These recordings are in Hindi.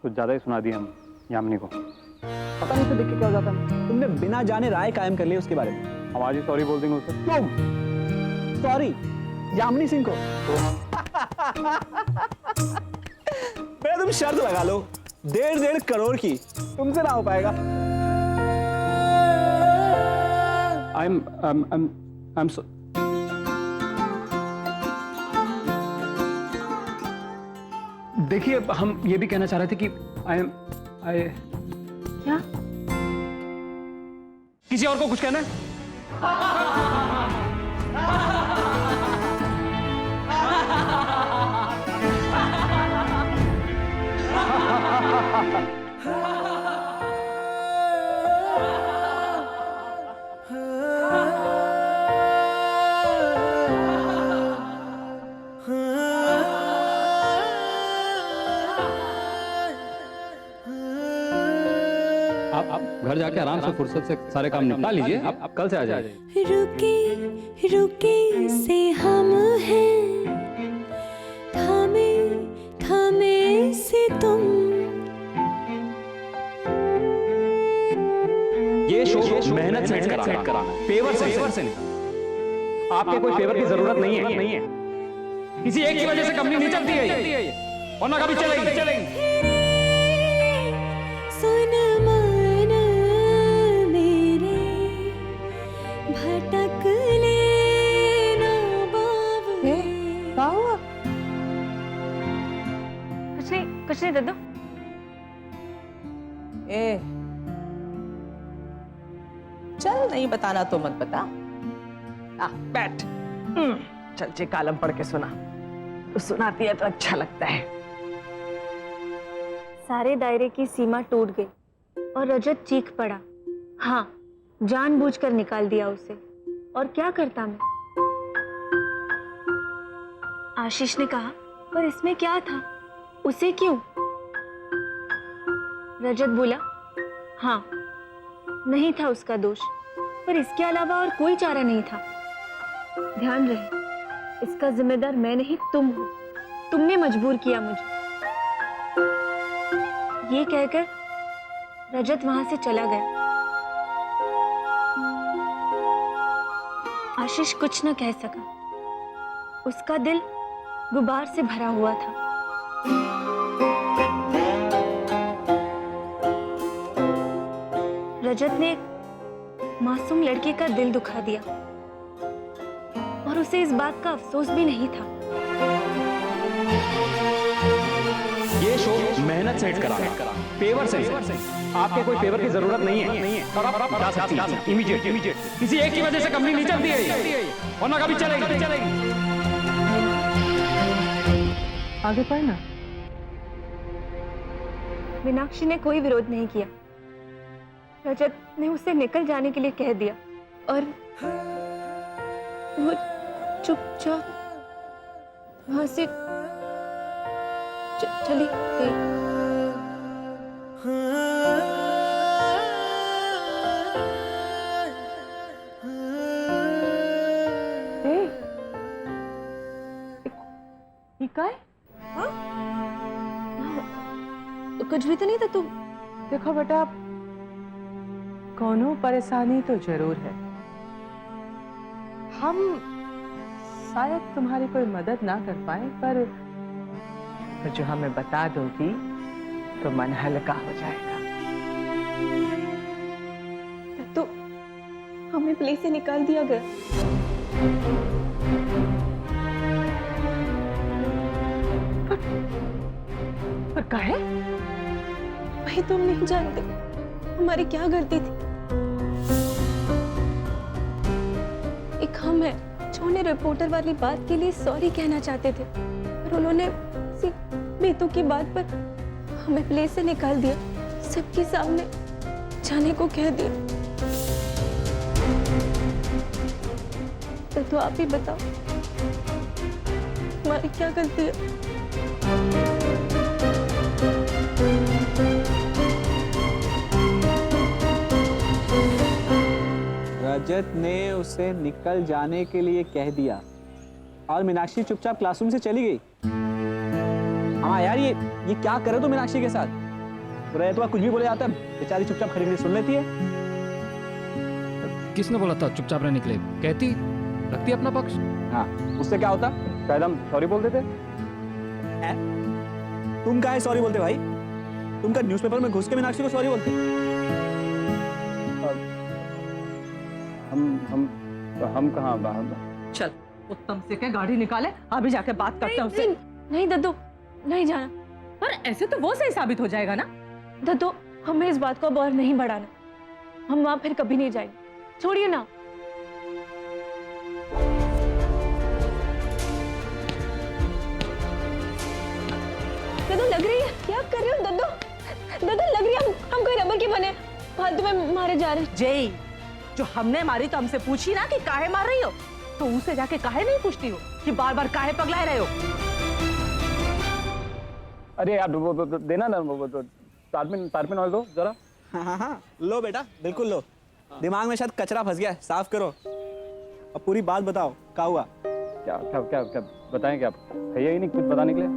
कुछ ज़्यादा ही सुना दिया हम यामिनी को। पता नहीं उसे देख के क्या हो जाता है। तुमने बिना जाने राय कायम कर ली उसके बारे में। हम आज ही सॉरी बोल देंगे उसे। तुम सॉरी यामिनी सिंह को? बेटा तुम शर्त लगा लो 1.5 करोड़ की, तुमसे ना हो पाएगा। I'm so... देखिए हम ये भी कहना चाह रहे थे कि क्या? किसी और को कुछ कहना है? आप घर जाके आराम से फुर्सत से सारे काम निपटा लीजिए। आप कल से आ जाइए। रुके रुके से हम हैं, थामे थामे से तुम। ये शो मेहनत से कराना, फेवर से नहीं। आपके कोई फेवर की जरूरत नहीं है। किसी एक की वजह से कंपनी नहीं चलती है और ना कभी चलेगी। सुन मन मेरे भटक लेना बाबू। क्या हुआ? कुछ नहीं दादू। ए चल, नहीं बताना तो मत बता। बैठ। चल जे कालम पढ़ के सुना। तो सुनाती है तो अच्छा लगता है। सारे दायरे की सीमा टूट गई और रजत चीख पड़ा। हाँ, जानबूझकर निकाल दिया उसे। और क्या करता मैं? आशीष ने कहा, पर इसमें क्या था? उसे क्यों? रजत बोला, हाँ, नहीं था उसका दोष, पर इसके अलावा और कोई चारा नहीं था। ध्यान रहे, इसका जिम्मेदार मैं नहीं, तुम हो। तुमने मजबूर किया मुझे। ये कहकर रजत वहां से चला गया। आशीष कुछ न कह सका। उसका दिल गुबार से भरा हुआ था। रजत ने एक मासूम लड़की का दिल दुखा दिया और उसे इस बात का अफसोस भी नहीं था। ये शो मेहनत से कराना, फेवर से। आपके कोई फेवर की जरूरत नहीं है। और आप जा सकती हैं इमीडिएट। किसी एक की वजह से कंपनी नहीं चलती है और ना कभी चलेगी। आगे पढ़ना। मीनाक्षी ने कोई विरोध नहीं किया। रजत ने उसे निकल जाने के लिए कह दिया और वो चुपचाप वहां से चली गई। काय? कुछ भी तो नहीं था। तुम देखो बेटा, कोनो परेशानी तो जरूर है। हम शायद तुम्हारी कोई मदद ना कर पाए, पर जो हमें बता दोगी तो मन हल्का हो जाएगा। तो हमें प्ले से निकाल दिया गया। पर काहे? भाई तुम नहीं जानते हमारी क्या गलती थी। एक हम है जो उन्हें रिपोर्टर वाली बात के लिए सॉरी कहना चाहते थे, पर उन्होंने किसी बेतुकी बात पर हमें प्ले से निकाल दिया। सबके सामने जाने को कह दिया। तो आप ही बताओ हमारी क्या गलती है? रजत ने उसे निकल जाने के लिए कह दिया और मीनाक्षी चुपचाप क्लासरूम से चली गई। हाँ यार, ये क्या करे तो मीनाक्षी के साथ? रेतवा कुछ भी बोले जाता है, बेचारी चुपचाप खड़ी खड़ी सुन लेती है। किसने बोला था चुपचाप रहने के लिए? कहती, रखती अपना पक्ष। हाँ, उससे क्या होता? शायद हम सॉरी बोल देते। तुम काहे सॉरी बोलते भाई? तुम का न्यूज़पेपर में घुस के मीनाक्षी को सॉरी बोलते? हम कहाँ चल उत्तम से क्या गाड़ी निकाले, अभी जाके बात करते हैं उससे। नहीं दद्दू, नहीं जाना। पर ऐसे तो वो सही साबित हो जाएगा ना। दद्दू, हमें इस बात को अब और नहीं बढ़ाना। हम वहां फिर कभी नहीं जाएंगे, छोड़िए ना। दद्दू लग रही है, क्या कर रहे हो दद्दू? दद्दू लग रही है हम कोई रबर के बने फालतू में मारे जा रहे हैं। जय, जो हमने मारी तो हमसे पूछी ना कि काहे मार रही हो, तो उसे जाके काहे नहीं पूछती हो कि बार बार काहे पगलाए रहे हो? अरे यार वो देना ना, वो तारपिन ऑयल दो जरा। हाँ, लो बेटा, बिल्कुल लो। दिमाग में शायद कचरा फंस गया है, साफ करो। अब पूरी बात बताओ, क्या हुआ? क्या क्या क्या क्या बताएं? क्या है ही नहीं कुछ बताने के लिए?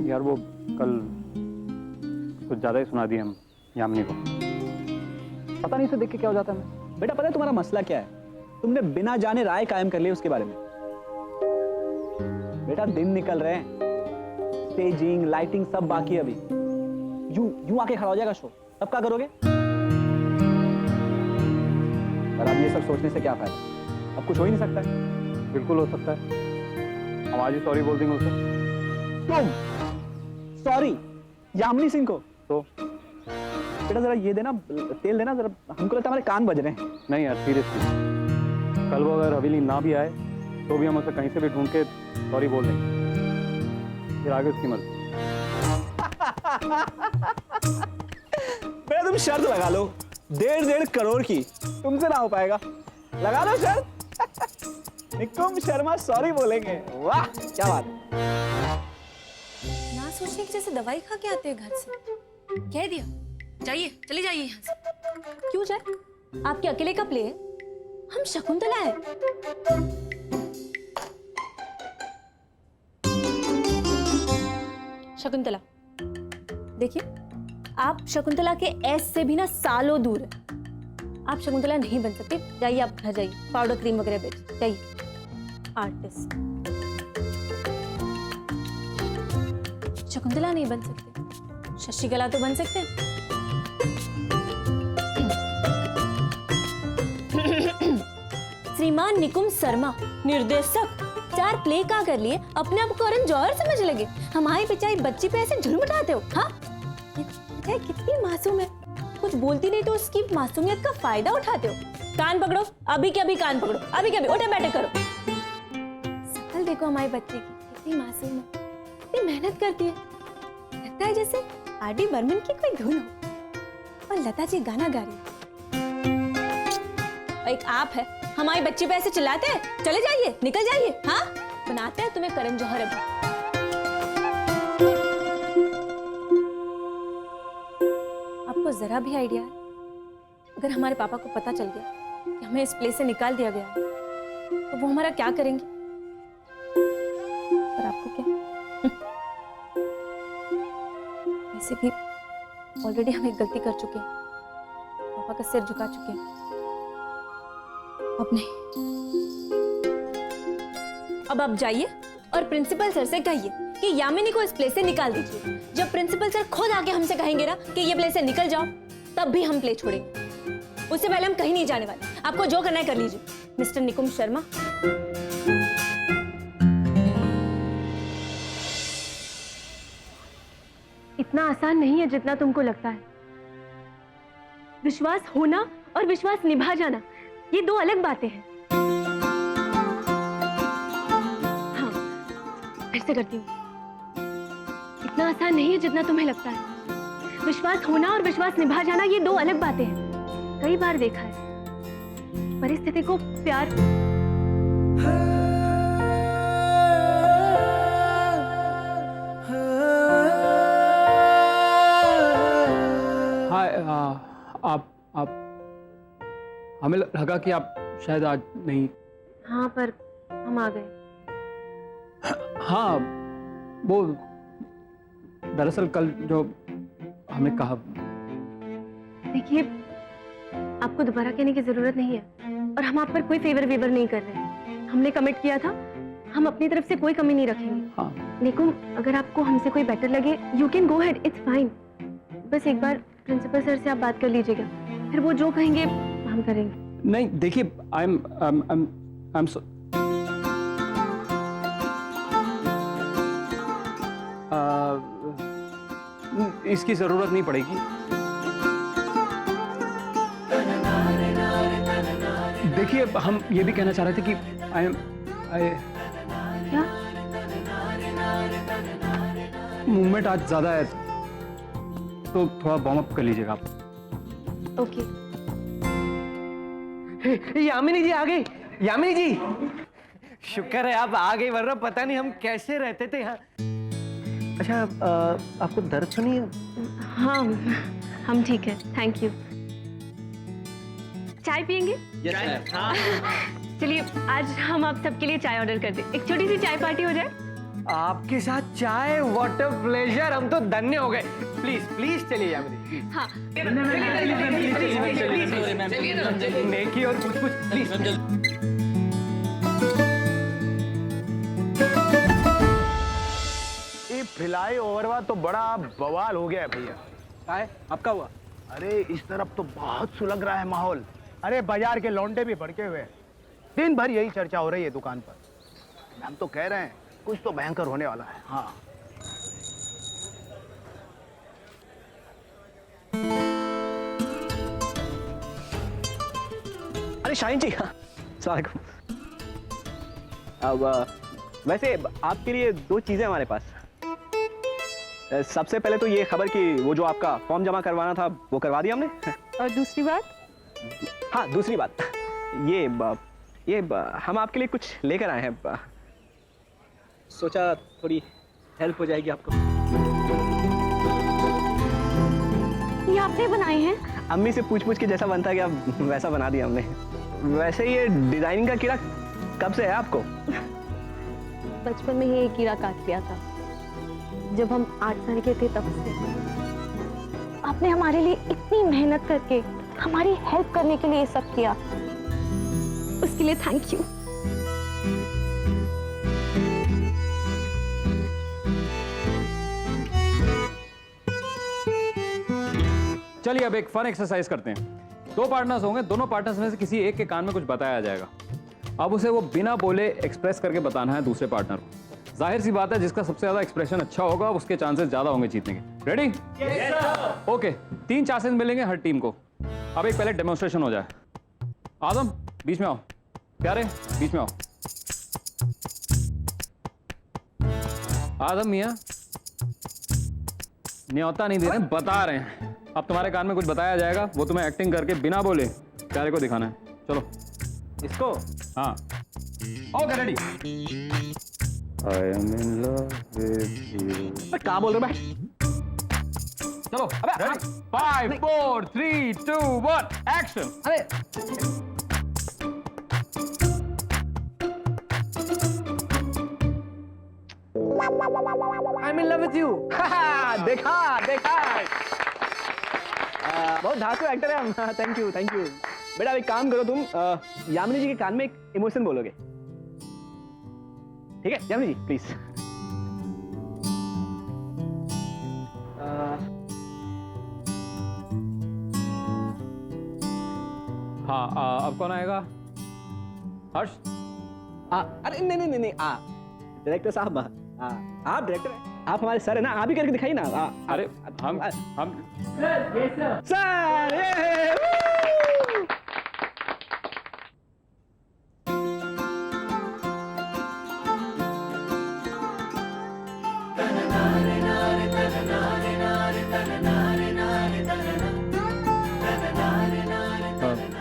यार वो कल कुछ ज्यादा ही सुना दिया हम यामिनी को। पता नहीं, इसे देख के क्या हो जाता है हमें। बेटा पता है तुम्हारा मसला क्या है? तुमने बिना जाने राय कायम कर ली उसके बारे में। बेटा दिन निकल रहे हैं, स्टेजिंग लाइटिंग सब बाकी है अभी। यूं आके खड़ा हो जाएगा शो, तब क्या करोगे? पर अब ये सब सोचने से क्या फायदा? अब कुछ हो ही नहीं सकता है। बिल्कुल हो सकता है, हम आज ही सॉरी बोल देंगे उसे। तुम सॉरी यामिनी सिंह को? तो बेटा जरा ये देना, तेल देना जरा, हमको लगता है हमारे कान बज रहे हैं। नहीं यार सीरियसली, कल वो अगर हवेली ना भी आए तो भी हम उसे कहीं से भी ढूंढ के सॉरी बोल देंगे, फिर आगे उसकी मर्जी। बेटा तुम शर्त लगा लो, 1.5 करोड़ की, तुमसे ना हो पाएगा। लगा लो शर्त। निकुम शर्मा सॉरी बोलेंगे। वाह क्या बात है। ना सोचने की जैसे दवाई खा के आते हैं घर से। कह दिया जाइए, चले जाइए यहाँ से। क्यों जाए? आपके अकेले का प्ले है, हम शकुंतला है। शकुंतला देखिए, आप शकुंतला के एस से भी ना सालों दूर है। आप शकुंतला नहीं बन सकते। जाइए, आप घर जाइए, पाउडर क्रीम वगैरह बेच जाइए। आर्टिस्ट शकुंतला नहीं बन सकते, शशिकला तो बन सकते हैं। श्रीमान निकुम शर्मा निर्देशक 4 प्ले का कर लिए, अपने आप को करण जौहर समझ लगे। हमारी बेचारी बच्ची पे ऐसे जुल्म उठाते हो। हाँ, ये कितनी मासूम है, कुछ बोलती नहीं तो उसकी मासूमियत का फायदा उठाते हो। कान पकड़ो, अभी के अभी कान पकड़ो, अभी के अभी उठे बैठे करो। शकल देखो हमारी बच्ची की, कितनी मासूम है, कितनी मेहनत करती है। लगता है जैसे आर.डी. बर्मन की कोई धुन हो और लता जी गाना गा रही है। एक आप है, हमारी बच्ची पे ऐसे चिल्लाते हैं। चले जाइए, निकल जाइए। हाँ, बनाते हैं तुम्हें करण जौहर। अभी आपको जरा भी आइडिया है, अगर हमारे पापा को पता चल गया कि हमें इस प्लेस से निकाल दिया गया है, तो वो हमारा क्या करेंगे? पर आपको क्या, वैसे भी ऑलरेडी हम एक गलती कर चुके हैं, पापा का सिर झुका चुके हैं। अब नहीं, अब आप जाइए और प्रिंसिपल सर से कहिए कि यामिनी को इस प्लेस से निकाल दीजिए। जब प्रिंसिपल सर खुद आके हमसे कहेंगे ना कि ये प्लेस से निकल जाओ, तब भी हम प्ले छोड़ेंगे। उससे पहले हम कहीं नहीं जाने वाले। आपको जो करना है कर लीजिए, मिस्टर निकुम शर्मा। इतना आसान नहीं है जितना तुमको लगता है। विश्वास होना और विश्वास निभा जाना, ये 2 अलग बातें हैं। हाँ, फिर से करती हूँ। इतना आसान नहीं है जितना तुम्हें लगता है। विश्वास होना और विश्वास निभा जाना, ये 2 अलग बातें हैं। कई बार देखा है, परिस्थिति को प्यार आप हमें लगा कि आप शायद आज नहीं। हाँ, पर हम आ गए। हाँ, वो दरअसल कल जो हमने कहा। देखिए, आपको दोबारा कहने की जरूरत नहीं है और हम आप पर कोई फेवर वेवर नहीं कर रहे। हमने कमिट किया था, हम अपनी तरफ से कोई कमी नहीं रखेंगे। हाँ, निकुम, अगर आपको हमसे कोई बेटर लगे, you can go head, it's fine. बस एक बार प्रिंसिपल सर से आप बात कर लीजिएगा, फिर वो जो कहेंगे हम करेंगे। नहीं देखिए, आई एम इसकी जरूरत नहीं पड़ेगी। देखिए, हम ये भी कहना चाह रहे थे कि क्या? मूवमेंट आज ज्यादा है तो थोड़ा वार्म अप कर लीजिएगा आप। ओके। यामिनी जी आ गई। यामिनी जी, शुक्र है आप आ गई, वरना पता नहीं हम कैसे रहते थे यहाँ। अच्छा, आपको दर्द तो नहीं है? हाँ, हम ठीक है, थैंक यू। चाय पियेंगे? हाँ। चलिए, आज हम आप सबके लिए चाय ऑर्डर कर दें। एक छोटी सी चाय पार्टी हो जाए। आपके साथ चाय, व्हाट अ प्लेजर, हम तो धन्य हो गए। प्लीज प्लीज चलिए यामिनी। हाँ, नेकी और कुछ कुछ प्लीज। ये फ्लाई ओवर तो बड़ा बवाल हो गया है भैया। क्या है आपका हुआ? अरे इस तरफ तो बहुत सुलग रहा है माहौल। अरे बाजार के लौंडे भी भड़के हुए हैं। दिन भर यही चर्चा हो रही है दुकान पर। हम तो कह रहे हैं कुछ तो भयंकर होने वाला है। हाँ, अरे शाहीन जी, हाँ, अस्सलाम वालेकुम। अब वैसे आपके लिए दो चीजें हमारे पास। सबसे पहले तो ये खबर कि वो जो आपका फॉर्म जमा करवाना था वो करवा दिया हमने। और दूसरी बात? हाँ, दूसरी बात ये हम आपके लिए कुछ लेकर आए हैं। सोचा थोड़ी हेल्प हो जाएगी आपको। ये आपने बनाए हैं? अम्मी से पूछ के जैसा बनता गया वैसा बना दिया हमने। वैसे ये डिजाइनिंग का कीड़ा कब से है आपको? बचपन में ही एक कीड़ा काट लिया था, जब हम 8 साल के थे तब से। आपने हमारे लिए इतनी मेहनत करके हमारी हेल्प करने के लिए ये सब किया, उसके लिए थैंक यू। चलिए अब एक फन एक्सरसाइज करते हैं। 2 पार्टनर्स होंगे, दोनों पार्टनर्स में से किसी एक के कान में कुछ बताया जाएगा। अब उसे वो बिना बोले एक्सप्रेस करके बताना है दूसरे पार्टनर को। जाहिर सी बात है, जिसका सबसे ज्यादा एक्सप्रेशन अच्छा होगा उसके चांसेस ज्यादा होंगे जीतने के। Ready? Yes sir. Okay, 3 chances मिलेंगे हर टीम को। अब एक पहले डेमोन्स्ट्रेशन हो जाए। आदम बीच में आओ, प्यारे बीच में आओ। आदम मियां न्योता नहीं दे रहे, बता रहे हैं। अब तुम्हारे कान में कुछ बताया जाएगा, वो तुम्हें एक्टिंग करके बिना बोले प्यारे को दिखाना है। चलो इसको? हाँ, okay ready. I am in love with you. क्या बोल रहे भाई? चलो रेडी, 5 4 3 2 1 एक्शन। अरे I am in love with you. देखा बहुत धांसू एक्टर है हम। थैंक यू बेटा। एक काम करो तुम, यामिनी जी के कान में एक इमोशन बोलोगे, ठीक है? यामिनी जी प्लीज। हाँ, अब कौन आएगा? हर्ष। अरे नहीं डायरेक्टर साहब, आप डायरेक्टर हैं, आप हमारे सर है ना, आप ही करके दिखाइए ना। अरे हम सर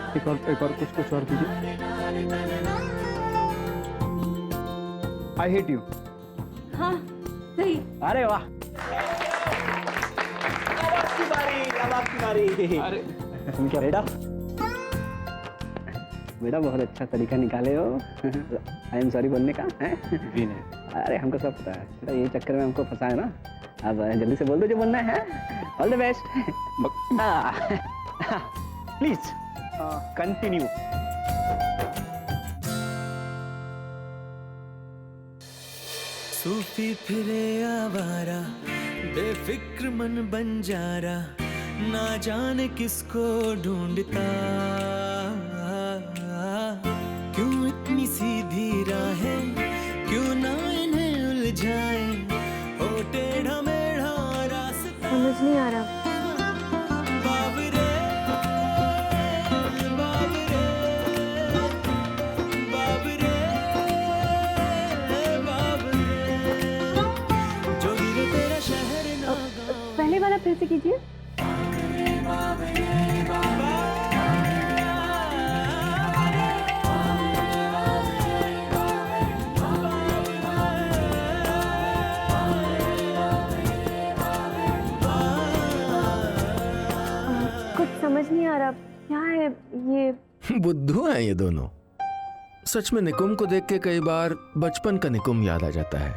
ये एक और कुछ और कीजिए। I hate you. हाँ, सही। अरे वाह, अब आपकी बारी। अरे क्या बेटा? बेटा बहुत अच्छा तरीका निकाले हो आई एम सॉरी बोलने का है। भी नहीं। अरे हमको सब पता है बेटा, ये चक्कर में हमको फंसा है ना। अब जल्दी से बोल दो जो बोलना है। All the best. Please continue. सूफी फिरे आवारा, बेफिक्र मन बंजारा, ना जाने किसको ढूंढता। क्यों इतनी सीधी राहें, क्यों ना इन्हें उलझाए, हो टेढ़ा मेढ़ा रास्ता। समझ नहीं आ रहा। बाबरे, बाबरे, बाबरे, बाबरे, जो गिरे तेरा शहर ना गाँव। पहले वाला फिर से कीजिए। कुछ समझ नहीं आ रहा, क्या है ये? बुद्धू हैं ये दोनों। सच में निकुम को देख के कई बार बचपन का निकुम याद आ जाता है,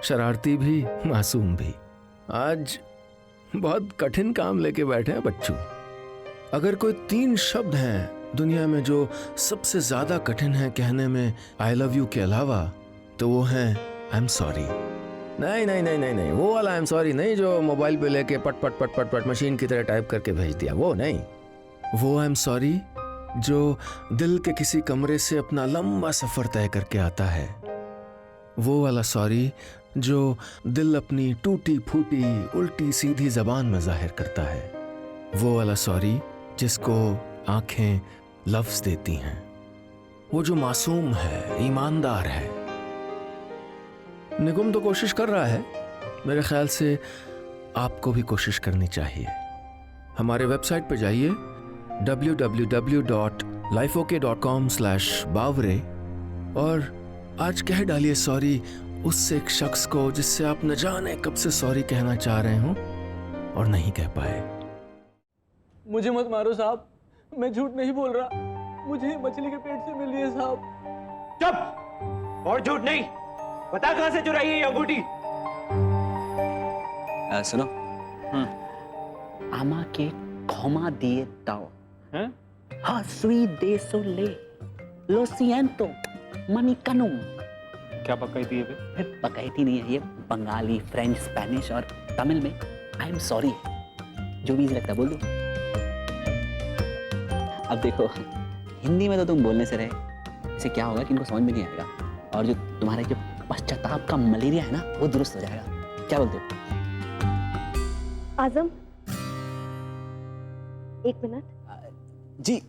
शरारती भी मासूम भी। आज बहुत कठिन काम लेके बैठे हैं बच्चू। अगर कोई 3 शब्द हैं दुनिया में जो सबसे ज्यादा कठिन है कहने में आई लव यू के अलावा, तो वो है आई एम सॉरी। नहीं नहीं नहीं नहीं नहीं, वो वाला आई एम सॉरी नहीं जो मोबाइल पे लेके पट पट पट पट पट मशीन की तरह टाइप करके भेज दिया, वो नहीं। वो आई एम सॉरी जो दिल के किसी कमरे से अपना लंबा सफर तय करके आता है। वो वाला सॉरी जो दिल अपनी टूटी फूटी उल्टी सीधी जबान में जाहिर करता है। वो वाला सॉरी जिसको आंखें लफ्ज देती हैं। वो जो मासूम है, ईमानदार है। निकुम तो कोशिश कर रहा है, मेरे ख्याल से आपको भी कोशिश करनी चाहिए। हमारे वेबसाइट पर जाइए www.lifeok.com/bawre और आज कह डालिए सॉरी उससे एक शख्स को जिससे आप न जाने कब से सॉरी कहना चाह रहे हो और नहीं कह पाए। मुझे मत मारो साहब, मैं झूठ नहीं बोल रहा, मुझे मछली के पेट से मिली है साहब। चुप! और झूठ नहीं, बता कहां से चुराई है ये अंगूठी? सुनो, आमा के खोमा दिए ताओ हाँ सुई दे सो ले लो सिएंतो मनी कनुम। क्या पकाई है? फिर पकाई नहीं है ये, बंगाली, फ्रेंच, स्पेनिश और तमिल में आई एम सॉरी, जो भी लगता बोल दो। अब देखो हिंदी में तो तुम बोलने से रहे, इससे क्या होगा कि इनको समझ में नहीं आएगा और जो तुम्हारे जो पश्चाताप का मलेरिया है ना वो दुरुस्त हो जाएगा। क्या बोलते हो? आजम, एक मिनट। जी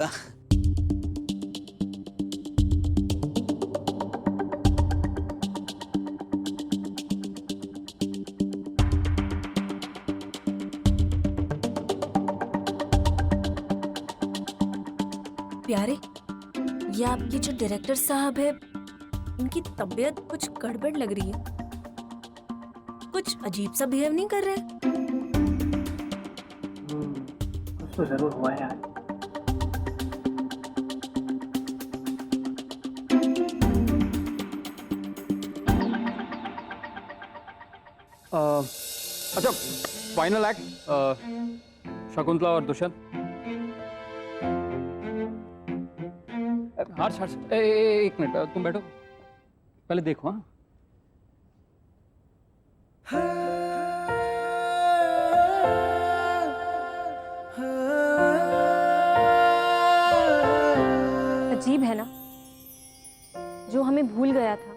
प्यारे, ये आपके जो डायरेक्टर साहब है, इनकी तबीयत कुछ गड़बड़ लग रही है, कुछ अजीब सा बिहेव नहीं कर रहे। कुछ तो जरूर हुआ है यार। अच्छा, फाइनल एक्ट शकुंतला और दुष्यंत। हर्ष हर्ष, एक मिनट तुम बैठो, पहले देखो। हाँ अजीब है ना, जो हमें भूल गया था,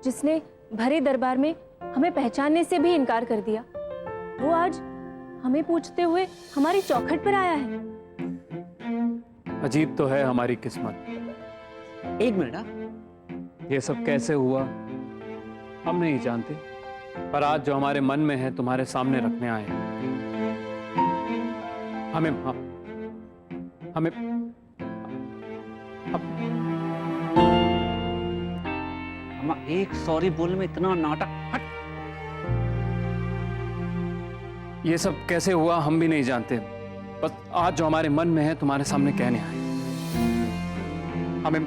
जिसने भरे दरबार में हमें पहचानने से भी इनकार कर दिया, वो आज हमें पूछते हुए हमारी चौखट पर आया है। अजीब तो है हमारी किस्मत। एक मिनट, ये सब कैसे हुआ हम नहीं जानते, पर आज जो हमारे मन में है तुम्हारे सामने रखने आए हैं। हमें एक सॉरी बोलने में इतना नाटक। हट। ये सब कैसे हुआ हम भी नहीं जानते, बस आज जो हमारे मन में है तुम्हारे सामने कहने आए। हमें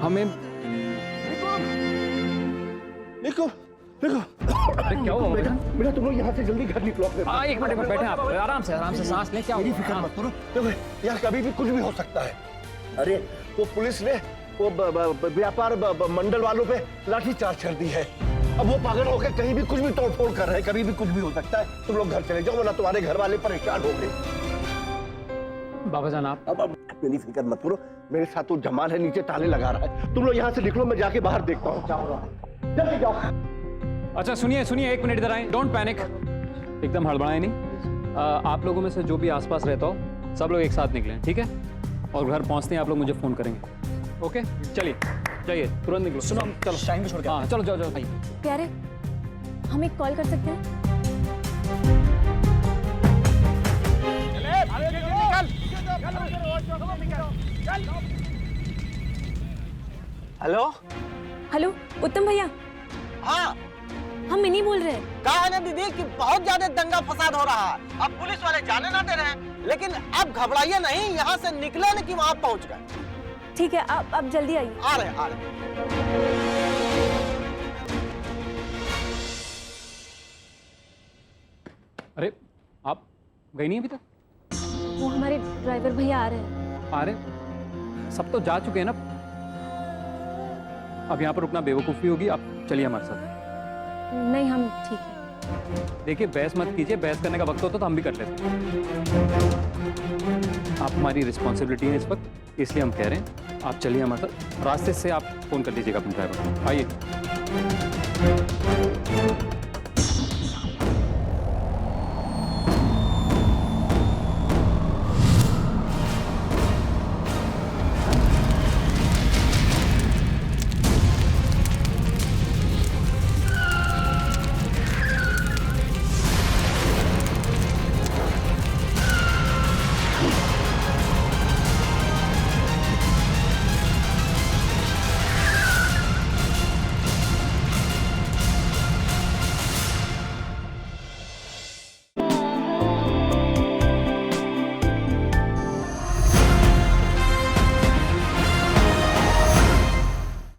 हमें निको निको, अरे क्या हुआ बेटा? बेटा तुम लोग यहाँ से जल्दी घर निकलो अपने। हाँ, एक मिनट बैठे आप, आराम से सांस लें। क्या मेरी फिक्र मत करो, देखो यार कभी भी कुछ भी हो सकता है। अरे वो पुलिस ने वो व्यापार मंडल वालों पे लाठीचार्ज कर दी है। अब वो पागल होकर कहीं भी कुछ भी तोड़फोड़ कर रहे हैं, कभी भी कुछ भी हो सकता है। तुम लोग घर चले जाओ वरना तुम्हारे घर वाले परेशान होंगे। बाबा जान आप अब मेरी फिक्र मत करो, मेरे साथ तो जमाल है नीचे ताले लगा रहा है। तुम लोग यहाँ से निकलो, मैं जाके बाहर देखता हूँ क्या हो रहा है। जल्दी जाओ। अच्छा सुनिए, एक मिनट इधर आए। डोंट पैनिक, एकदम हड़बड़ाए नहीं। आप लोगों में से जो भी आसपास रहता हो सब लोग एक साथ निकलें, ठीक है? और घर पहुंचते हैं आप लोग मुझे फोन करेंगे। ओके, चलिए जाइए, तुरंत निकलो। सुनो, चलो शाहीन को छोड़ के। हाँ चलो जाओ भाई। प्यारे, हम एक कॉल कर सकते हैं? हेलो हेलो उत्तम भैया, हाँ हम मिनी बोल रहे हैं। कहा है ना दीदी कि बहुत ज्यादा दंगा फसाद हो रहा है। अब पुलिस वाले जाने ना दे रहे हैं, लेकिन अब घबराइए नहीं, यहाँ से निकले न कि वहाँ पहुँच गए। ठीक है, आप जल्दी आइए। आ रहे अरे आप गई नहीं अभी तक? वो हमारे ड्राइवर भैया आ रहे हैं। अरे सब तो जा चुके हैं ना, अब यहाँ पर रुकना बेवकूफ़ी होगी। आप चलिए हमारे साथ। नहीं, हम ठीक है। देखिए बहस मत कीजिए, बहस करने का वक्त होता तो हम भी कर लेते। आप हमारी रिस्पॉन्सिबिलिटी है इस वक्त, इसलिए हम कह रहे हैं आप चलिए हमारे साथ। रास्ते से आप फोन कर दीजिएगा अपने ड्राइवर को। आइए।